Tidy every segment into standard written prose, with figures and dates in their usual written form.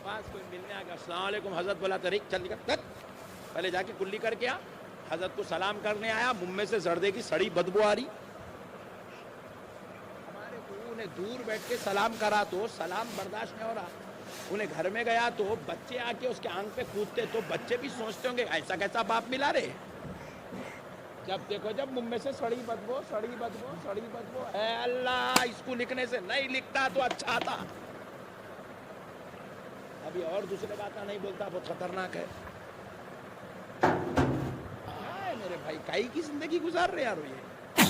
پاس کوئی ملنے آ گیا, السلام علیکم حضرت, بولا طریق چل نکل, پہلے جا کے کلی کر کے آ. حضرت کو سلام کرنے آیا, منہ میں سے زردے کی سڑی بدبو آ رہی. ہمارے گرو نے دور بیٹھ کے سلام کرا تو سلام برداشت نہیں ہو رہا. انہیں گھر میں گیا تو بچے آ کے اس کے آنکھ پہ کودتے, تو بچے بھی سوچتے ہوں گے ایسا کیسا باپ ملا رہے. جب دیکھو جب منہ میں سے سڑی بدبو سڑی بدبو سڑی بدبو, اے اللہ اس کو لکھنے سے نہیں لکھتا تو اچھا تھا. ابھی اور دوسرے باتیں نہیں بولتا, بہت خطرناک ہے. میرے بھائی کائی کی زندگی گزار رہے یار یہ.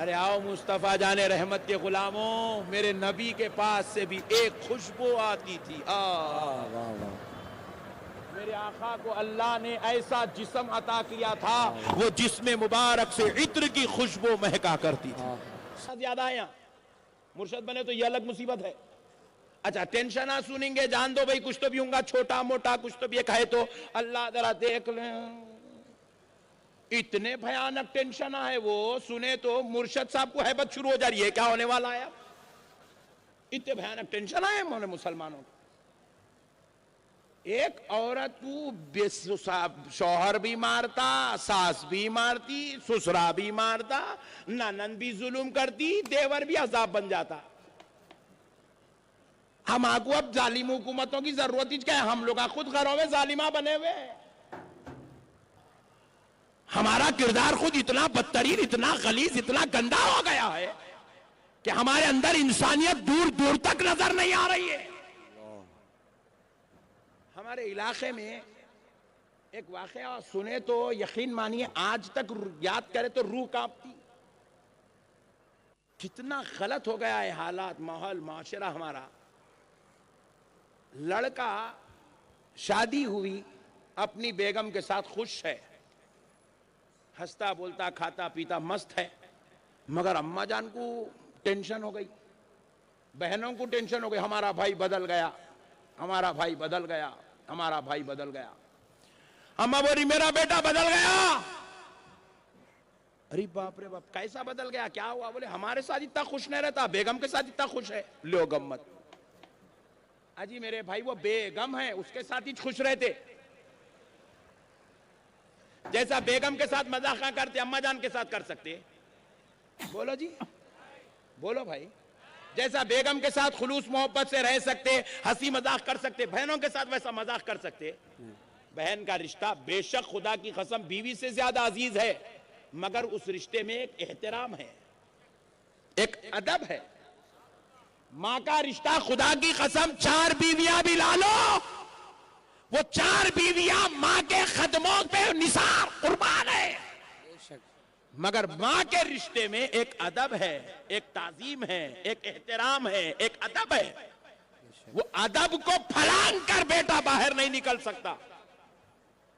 ارے آؤ مصطفیٰ جان رحمت کے غلاموں, میرے نبی کے پاس سے بھی ایک خوشبو آتی تھی. میرے آقا کو اللہ نے ایسا جسم عطا کیا تھا, وہ جسم مبارک سے عطر کی خوشبو مہکا کرتی تھی. زیادہ ہے یہاں, مرشد بنے تو یہ الگ مصیبت ہے. اچھا ٹینشن نہ سنیں گے, جان دو بھئی کچھ تو بھی ہوں گا چھوٹا موٹا, کچھ تو بھی ایک ہے تو اللہ ذرا دیکھ لیں. اتنے بھیانک ٹینشن ہے وہ, سنے تو مرشد صاحب کو ہیبت شروع ہو جا رہی ہے, کیا ہونے والا ہے. اتنے بھیانک ٹینشن ہے مونے مسلمانوں کو. ایک عورت کو شوہر بھی مارتا, ساس بھی مارتی, سسرا بھی مارتا, ننند بھی ظلم کرتی, دیور بھی عذاب بن جاتا. ہم کو اب ظالم حکومتوں کی ضرورت ہی کیا ہے, ہم لوگ خود گھروں میں ظالمہ بنے ہوئے. ہمارا کردار خود اتنا بدترین, اتنا غلیظ, اتنا گندا ہو گیا ہے کہ ہمارے اندر انسانیت دور دور تک نظر نہیں آ رہی ہے. ہمارے علاقے میں ایک واقعہ سنے تو یقین مانیے آج تک یاد کرے تو روح کانپتی. کتنا غلط ہو گیا ہے حالات, ماحول, معاشرہ ہمارا. لڑکا شادی ہوئی, اپنی بیگم کے ساتھ خوش ہے, ہنستا بولتا کھاتا پیتا مست ہے, مگر اماں جان کو ٹینشن ہو گئی, بہنوں کو ٹینشن ہو گئی, ہمارا بھائی بدل گیا, ہمارا بھائی بدل گیا, ہمارا بھائی بدل گیا. اماں بولی میرا بیٹا بدل گیا. ارے باپ رے باپ, کیسا بدل گیا, کیا ہوا؟ بولے ہمارے ساتھ اتنا خوش نہیں رہتا, بیگم کے ساتھ اتنا خوش ہے. لو گمت. اجی میرے بھائی وہ بیگم ہے, اس کے ساتھ ہی خوش رہتے. جیسا بیگم کے ساتھ مذاق نہ کرتے اماں جان کے ساتھ کر سکتے. بولو جی, بولو بھائی. جیسا بیگم کے ساتھ خلوص محبت سے رہ سکتے, ہنسی مذاق کر سکتے, بہنوں کے ساتھ ویسا مذاق کر سکتے. بہن کا رشتہ بے شک خدا کی قسم بیوی سے زیادہ عزیز ہے, مگر اس رشتے میں ایک احترام ہے, ایک ادب ہے. ماں کا رشتہ خدا کی قسم 4 بیویاں بھی لا لو, وہ 4 بیویاں ماں کے خدموں پہ نثار قربان ہے. مگر ماں کے رشتے میں ایک ادب ہے, ایک تعظیم ہے, ایک احترام ہے, ایک ادب ہے. وہ ادب کو پھلانگ کر بیٹا باہر نہیں نکل سکتا.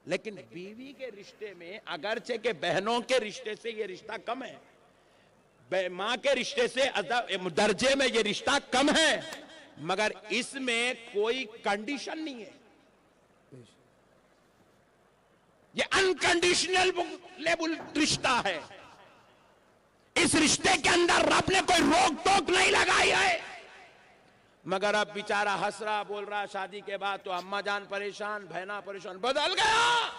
لیکن بیوی کے رشتے میں اگرچہ کہ بہنوں کے رشتے سے یہ رشتہ کم ہے, ماں کے رشتے سے درجے میں یہ رشتہ کم ہے, مگر اس میں کوئی کنڈیشن نہیں ہے. یہ انکنڈیشنل لیبل رشتہ ہے. اس رشتے کے اندر رب نے کوئی روک ٹوک نہیں لگائی ہے. مگر اب بیچارہ ہنس رہا بول رہا شادی کے بعد تو اماں جان پریشان, بہنا پریشان, بدل گیا.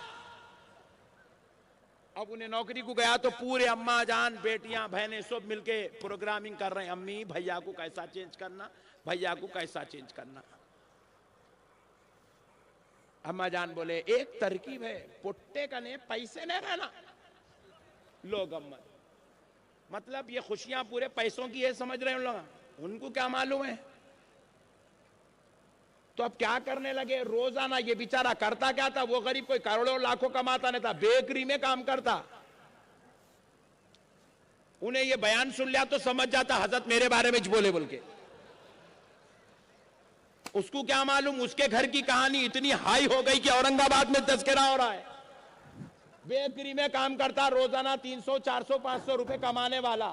اب انہیں نوکری کو گیا تو پورے اماں جان, بیٹیاں, بہنیں سب مل کے پروگرامنگ کر رہے ہیں, امی بھیا کو کیسا چینج کرنا, بھیا کو کیسا چینج کرنا. اماں جان بولے ایک ترکیب ہے, پٹے کنے پیسے نہیں رہنا. لوگ امت مطلب یہ خوشیاں پورے پیسوں کی ہے سمجھ رہے ہیں لوگ, ان کو کیا معلوم ہے. تو اب کیا کرنے لگے, روزانہ یہ بیچارہ کرتا کیا تھا, وہ غریب کوئی کروڑوں لاکھوں کماتا نہیں تھا, بیکری میں کام کرتا. انہیں یہ بیان سن لیا تو سمجھ جاتا حضرت میرے بارے میں بولے بول کے. اس کو کیا معلوم اس کے گھر کی کہانی اتنی ہائی ہو گئی کہ اورنگ آباد میں تذکرہ ہو رہا ہے. بیکری میں کام کرتا, روزانہ 300 400 500 روپے کمانے والا.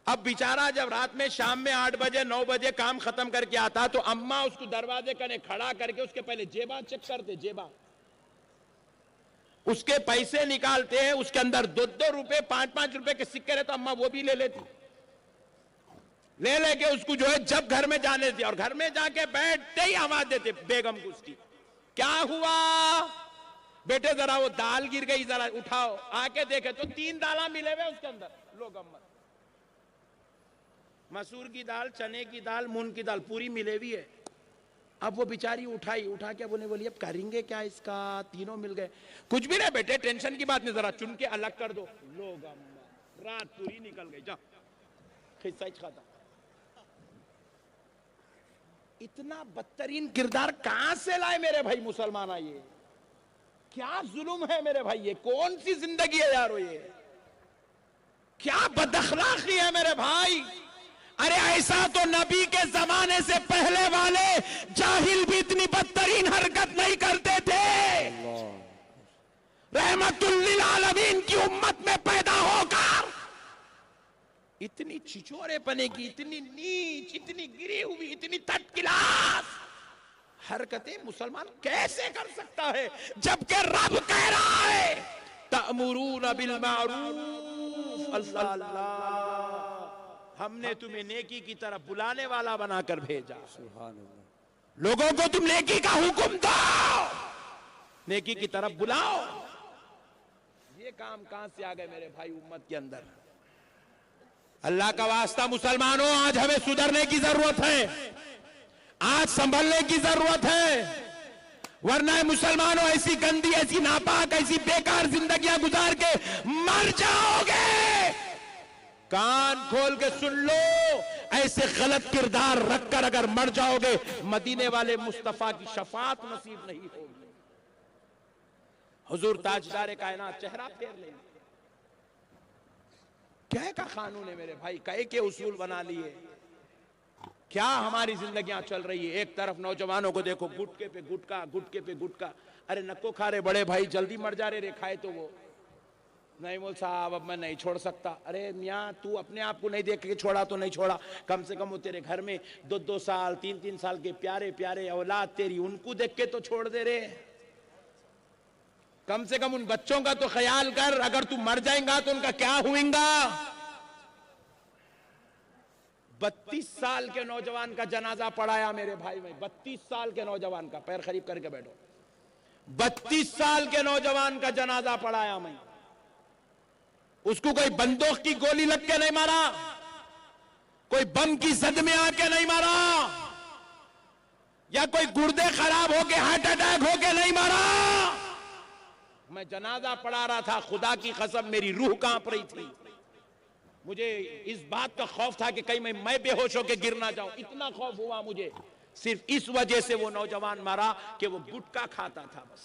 اب بیچارہ جب رات میں شام میں 8 بجے 9 بجے کام ختم کر کے آتا تو اماں اس کو دروازے کنے کھڑا کر کے اس کے پہلے جیبا چیک کرتے, جیبا اس کے پیسے نکالتے ہیں, اس کے اندر 2 روپے 5 روپے کے سکے رہے تو اماں وہ بھی لے لیتی. لے لے کے اس کو جو ہے جب گھر میں جانے دیا، اور گھر میں جا کے بیٹھتے ہی آواز دیتے بیگم کو اس کی، کیا ہوا بیٹے ذرا وہ دال گر گئی ذرا اٹھاؤ، آ کے دیکھے تو 3 دالاں ملے ہوئے اس کے اندر، لوگ مسور کی دال، چنے کی دال، مونگ کی دال پوری ملے ہوئی ہے۔ اب وہ بیچاری اٹھا کے انہیں بولی اب کریں گے کیا اس کا، تینوں مل گئے، کچھ بھی نہیں بیٹے ٹینشن کی بات نہیں، ذرا چن کے الگ کر دو، لوگ رات پوری نکل گئی، جا قصہ ختم۔ اتنا بدترین کردار کہاں سے لائے میرے بھائی مسلمان؟ یہ کیا ظلم ہے میرے بھائی، یہ کون سی زندگی ہے یارو، یہ کیا بد اخلاقی ہے میرے بھائی۔ ارے ایسا تو نبی کے زمانے سے پہلے والے جاہل بھی اتنی بدترین حرکت نہیں کرتے تھے۔ رحمت للعالمین کی امت میں پیدا ہو کر اتنی چھچورے پنے کی، اتنی نیچ، اتنی گری ہوئی، اتنی تھرڈ کلاس حرکتیں مسلمان کیسے کر سکتا ہے، جبکہ رب کہہ رہا ہے تأمرون بالمعروف، اللہ اللہ ہم نے تمہیں نیکی کی طرف بلانے والا بنا کر بھیجا، لوگوں کو تم نیکی کا حکم دو، نیکی کی طرف بلاؤ۔ یہ کام کہاں سے آ گئے میرے بھائی امت کے اندر؟ اللہ کا واسطہ مسلمانوں، آج ہمیں سدھرنے کی ضرورت ہے، آج سنبھلنے کی ضرورت ہے، ورنہ مسلمانوں ایسی گندی، ایسی ناپاک، ایسی بیکار زندگیاں گزار کے مر جاؤ گے۔ کان کھول کے سن لو، ایسے غلط کردار رکھ کر اگر مر جاؤ گے، مدینے والے مصطفیٰ کی شفاعت نصیب نہیں ہوگی۔ حضور تاجدار کائنات چہرہ پھیر لیں گے۔ کہے کا قانون ہے میرے بھائی، کہے کے اصول بنا لیے، کیا ہماری زندگیاں چل رہی ہے؟ ایک طرف نوجوانوں کو دیکھو، گٹکے پہ گٹکا، گٹکے پہ گٹکا، ارے نکو کھا رہے بڑے بھائی، جلدی مر جا رہے کھائے تو وہ نہیں مول صاحب اب میں نہیں چھوڑ سکتا۔ ارے میاں تو اپنے آپ کو نہیں دیکھ کے چھوڑا تو نہیں چھوڑا، کم سے کم وہ تیرے گھر میں 2 سال 3 سال کے پیارے پیارے اولاد تیری، ان کو دیکھ کے تو چھوڑ دے رہے، کم سے کم ان بچوں کا تو خیال کر، اگر تو مر جائیں گا تو ان کا کیا ہوئیں گا؟ 32 سال کے نوجوان کا جنازہ پڑھایا میرے بھائی میں، 32 سال کے نوجوان کا، پیر قریب کر کے بیٹھو، 32 سال کے نوجوان کا جنازہ پڑھایا میں۔ اس کو کوئی بندوق کی گولی لگ کے نہیں مارا، کوئی بم کی زد میں آ کے نہیں مارا، یا کوئی گردے خراب ہو کے ہارٹ اٹیک ہو کے نہیں مارا۔ میں جنازہ پڑھا رہا تھا، خدا کی قسم میری روح کانپ رہی تھی، مجھے اس بات کا خوف تھا کہ کہیں میں بے ہوش ہو کے گر نہ جاؤں، اتنا خوف ہوا مجھے، صرف اس وجہ سے وہ نوجوان مارا کہ وہ گٹکا کھاتا تھا، بس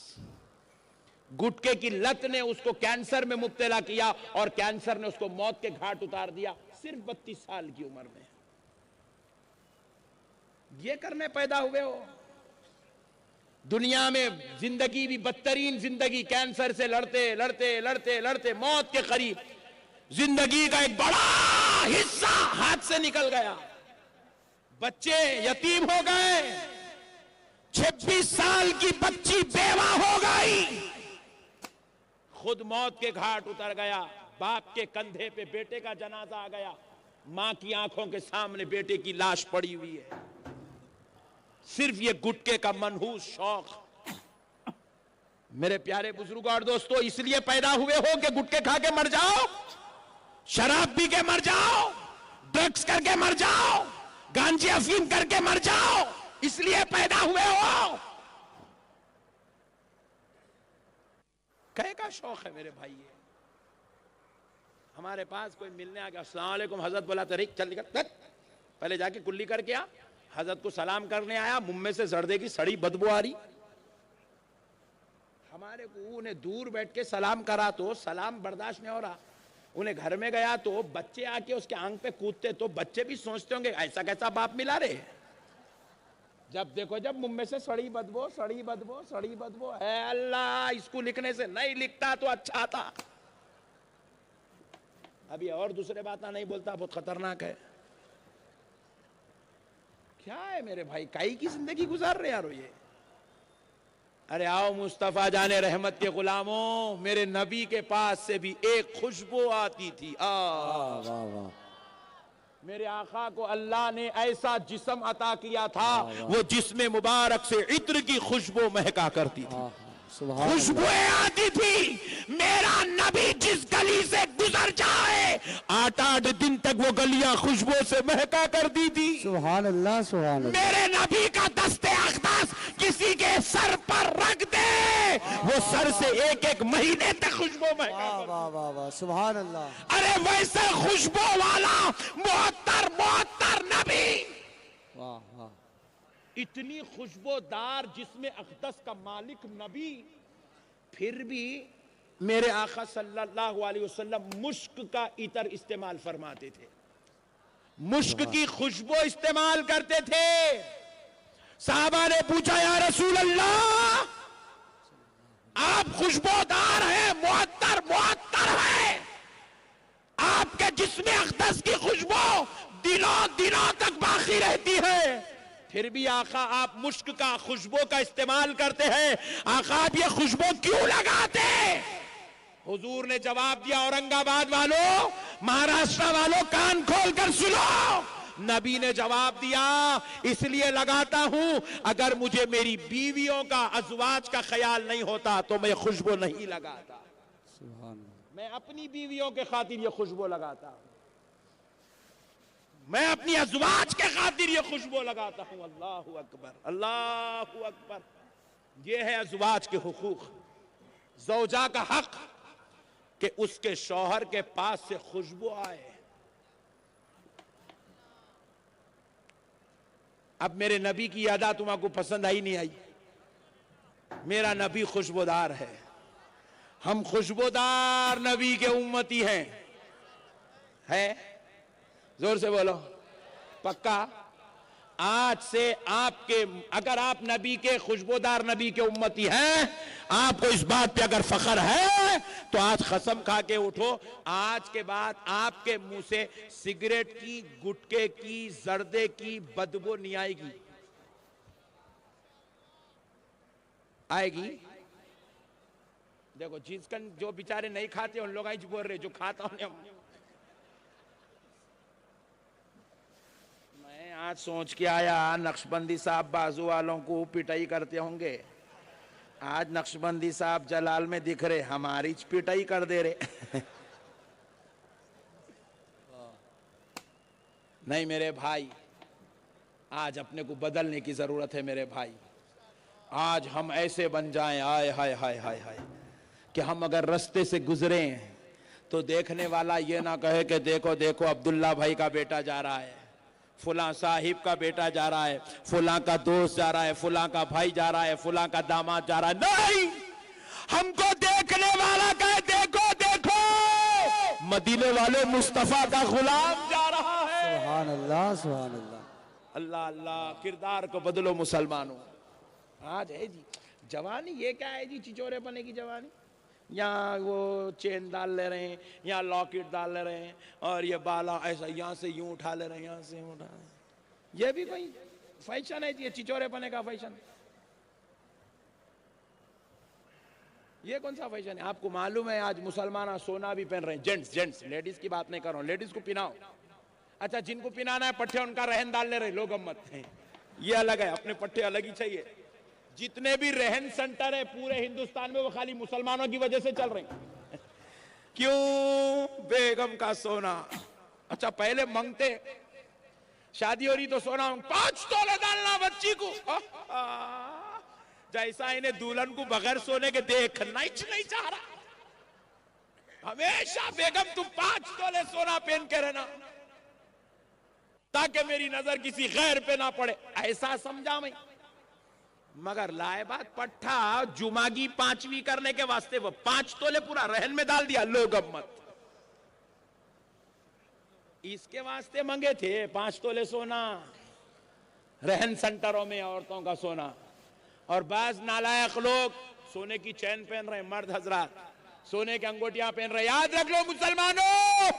گٹکے کی لت نے اس کو کینسر میں مبتلا کیا، اور کینسر نے اس کو موت کے گھاٹ اتار دیا، صرف 32 سال کی عمر میں۔ یہ کرنے پیدا ہوئے ہو؟ دنیا میں زندگی بھی بدترین زندگی، کینسر سے لڑتے لڑتے لڑتے لڑتے موت کے قریب، زندگی کا ایک بڑا حصہ ہاتھ سے نکل گیا، بچے یتیم ہو گئے، 26 سال کی بچی بیوہ ہو گئی، خود موت کے گھاٹ اتر گیا، باپ کے کندھے پہ بیٹے کا جنازہ آ گیا، ماں کی آنکھوں کے سامنے بیٹے کی لاش پڑی ہوئی ہے، صرف یہ گٹکے کا منحوس شوق۔ میرے پیارے بزرگوں اور دوستو، اس لیے پیدا ہوئے ہو کہ گٹکے کھا کے مر جاؤ، شراب پی کے مر جاؤ، ڈرگز کر کے مر جاؤ، گانجے افیم کر کے مر جاؤ، اس لیے پیدا ہوئے ہو؟ کہے کا شوق ہے میرے بھائی؟ ہمارے پاس کوئی ملنے آ گیا، السلام علیکم حضرت، بولا تو چل نکل، پہلے جا کے کلی کر کے آ، حضرت کو سلام کرنے آیا، منہ میں سے زردے کی سڑی بدبو آ رہی، ہمارے کو انہیں دور بیٹھ کے سلام کرا تو سلام برداشت نہیں ہو رہا، انہیں گھر میں گیا تو بچے آ کے اس کے آنکھ پہ کودتے، تو بچے بھی سوچتے ہوں گے ایسا کیسا باپ ملا رہے، جب دیکھو جب منہ میں سے سڑی بدبو سڑی بدبو سڑی بدبو، اے اللہ اس کو لکھنے سے نہیں لکھتا تو اچھا تھا۔ ابھی اور دوسرے باتیں نہیں بولتا، بہت خطرناک ہے۔ کیا ہے میرے بھائی، کائی کی زندگی گزار رہے یارو یہ؟ ارے آؤ مصطفیٰ جانے رحمت کے غلاموں، میرے نبی کے پاس سے بھی ایک خوشبو آتی تھی، میرے آقا کو اللہ نے ایسا جسم عطا کیا تھا وہ جسم مبارک سے عطر کی خوشبو مہکا کرتی تھی، خوشبوئیں آتی تھی. میرا نبی جس گلی سے گزر جائے 8 دن تک وہ گلیاں خوشبو سے مہکا کرتی تھی. سبحان اللہ سبحان اللہ. میرے نبی کا دست اقدس کسی کے سر پر رکھ دے وہ سر سے ایک مہینے تک خوشبو مہکا کرتی. واہ واہ واہ سبحان اللہ. ارے ویسے خوشبو والا معطر نبی، واہ واہ. اتنی خوشبودار جسم اقدس کا مالک نبی، پھر بھی میرے آقا صلی اللہ علیہ وسلم مشک کا عطر استعمال فرماتے تھے، مشک کی خوشبو استعمال کرتے تھے. صحابہ نے پوچھا یا رسول اللہ آپ خوشبودار ہیں، معطر ہیں، آپ کے جسم اقدس کی خوشبو دنوں تک باقی رہتی ہے، پھر بھی آقا آپ مشک کا خوشبو کا استعمال کرتے ہیں، آقا آپ یہ خوشبو کیوں لگاتے؟ حضور نے جواب دیا اورنگ آباد والوں، مہاراشٹر والوں کان کھول کر سنو. نبی نے جواب دیا اس لیے لگاتا ہوں اگر مجھے میری بیویوں کا ازواج کا خیال نہیں ہوتا تو میں خوشبو نہیں لگاتا، میں اپنی بیویوں کے خاطر یہ خوشبو لگاتا ہوں، میں اپنی ازواج کے خاطر یہ خوشبو لگاتا ہوں. اللہ اکبر اللہ اکبر. یہ ہے ازواج کے حقوق، زوجہ کا حق کہ اس کے شوہر کے پاس سے خوشبو آئے. اب میرے نبی کی ادا تمہیں کو پسند آئی نہیں آئی؟ میرا نبی خوشبودار ہے، ہم خوشبودار نبی کے امتی ہیں. ہے زور سے بولو پکا؟ آج سے آپ کے اگر آپ نبی کے خوشبودار نبی کے امتی ہیں، آپ کو اس بات پہ اگر فخر ہے تو آج قسم کھا کے اٹھو آج کے بعد آپ کے منہ سے سگریٹ کی، گٹکے کی، زردے کی بدبو نہیں آئے گی. آئے گی؟ دیکھو جس کن جو بیچارے نہیں کھاتے ان لوگ آج بول رہے جو کھاتا ہوں. میں آج سوچ کے آیا نقشبندی صاحب بازو والوں کو پٹائی کرتے ہوں گے، آج نقشبندی صاحب جلال میں دکھ رہے، ہماری پٹائی کر دے رہے. نہیں میرے بھائی، آج اپنے کو بدلنے کی ضرورت ہے میرے بھائی. آج ہم ایسے بن جائیں آئے ہائے ہائے ہائے ہائے کہ ہم اگر رستے سے گزریں تو دیکھنے والا یہ نہ کہے کہ دیکھو دیکھو عبداللہ بھائی کا بیٹا جا رہا ہے، فلاں صاحب کا بیٹا جا رہا ہے، فلاں کا دوست جا رہا ہے، فلاں کا بھائی جا رہا ہے، فلاں کا داماد جا رہا ہے. نہیں، ہم کو دیکھنے والا کہے دیکھو دیکھو مدینے والے مصطفیٰ کا غلام جا رہا ہے. سبحان اللہ سبحان اللہ. اللہ اللہ. کردار کو بدلو مسلمانوں. آج ہے جی جوانی، یہ کیا ہے جی چچورے پنے کی جوانی؟ یہاں وہ چین ڈال لے رہے ہیں، یہاں لاکٹ ڈال لے رہے ہیں، اور یہ بالا ایسا یہاں سے یوں اٹھا لے رہے ہیں، یہاں سے یوں اٹھا لے رہے ہیں. یہ بھی کوئی فیشن ہے جی؟ چچورے پنے کا فیشن؟ یہ کون سا فیشن ہے؟ آپ کو معلوم ہے آج مسلمان سونا بھی پہن رہے ہیں، جینٹس، لیڈیز کی بات نہیں کر رہا ہوں، لیڈیز کو پہناؤ. اچھا جن کو پہنانا ہے پٹھے ان کا رہن ڈال لے رہے لوگ، امت ہیں یہ الگ ہے، اپنے پٹھے الگ ہی چاہیے. جتنے بھی رہن سنٹر ہے پورے ہندوستان میں وہ خالی مسلمانوں کی وجہ سے چل رہے ہیں. کیوں؟ بیگم کا سونا. اچھا پہلے منگتے، شادی ہو رہی تو سونا 5 تولے ڈالنا بچی کو، جیسا انہیں دولہن کو بغیر سونے کے دیکھنا ہی نہیں چاہ رہا. ہمیشہ بیگم تم 5 تولے سونا پہن کے رہنا تاکہ میری نظر کسی غیر پہ نہ پڑے، ایسا سمجھا میں. مگر لائے بات پٹھا جمعگی 5ویں کرنے کے واسطے وہ 5 تولے پورا رہن میں ڈال دیا لوگ، امت اس کے واسطے منگے تھے 5 تولے سونا رہن سنٹروں میں عورتوں کا سونا. اور بعض نالائق لوگ سونے کی چین پہن رہے ہیں، مرد حضرات سونے کی انگوٹیاں پہن رہے. یاد رکھ لو مسلمانوں،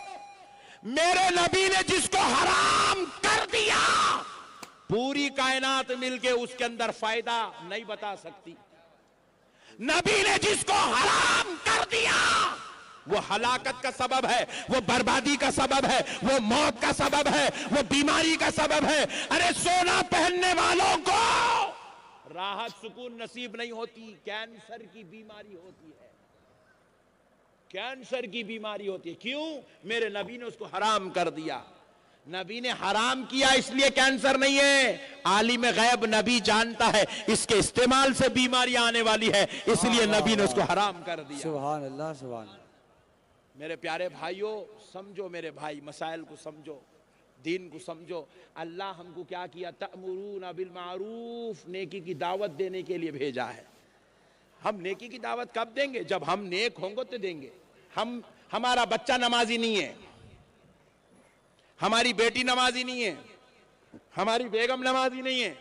میرے نبی نے جس کو حرام کر دیا پوری کائنات مل کے اس کے اندر فائدہ نہیں بتا سکتی. نبی نے جس کو حرام کر دیا وہ ہلاکت کا سبب ہے، وہ بربادی کا سبب ہے، وہ موت کا سبب ہے، وہ بیماری کا سبب ہے۔ ارے سونا پہننے والوں کو راحت سکون نصیب نہیں ہوتی، کینسر کی بیماری ہوتی ہے، کینسر کی بیماری ہوتی ہے۔ کیوں؟ میرے نبی نے اس کو حرام کر دیا۔ نبی نے حرام کیا اس لیے کینسر نہیں ہے، عالم غیب نبی جانتا ہے اس کے استعمال سے بیماری آنے والی ہے، اس لیے نبی نے اس کو حرام کر دیا۔ سبحان اللہ سبحان اللہ۔ میرے پیارے بھائیوں، سمجھو میرے بھائی، مسائل کو سمجھو، دین کو سمجھو۔ اللہ ہم کو کیا کیا؟ تأمرون بالمعروف، نیکی کی دعوت دینے کے لیے بھیجا ہے۔ ہم نیکی کی دعوت کب دیں گے؟ جب ہم نیک ہوں گے تو دیں گے۔ ہمارا بچہ نمازی نہیں ہے، ہماری بیٹی نمازی نہیں ہے، ہماری بیگم نمازی نہیں ہے،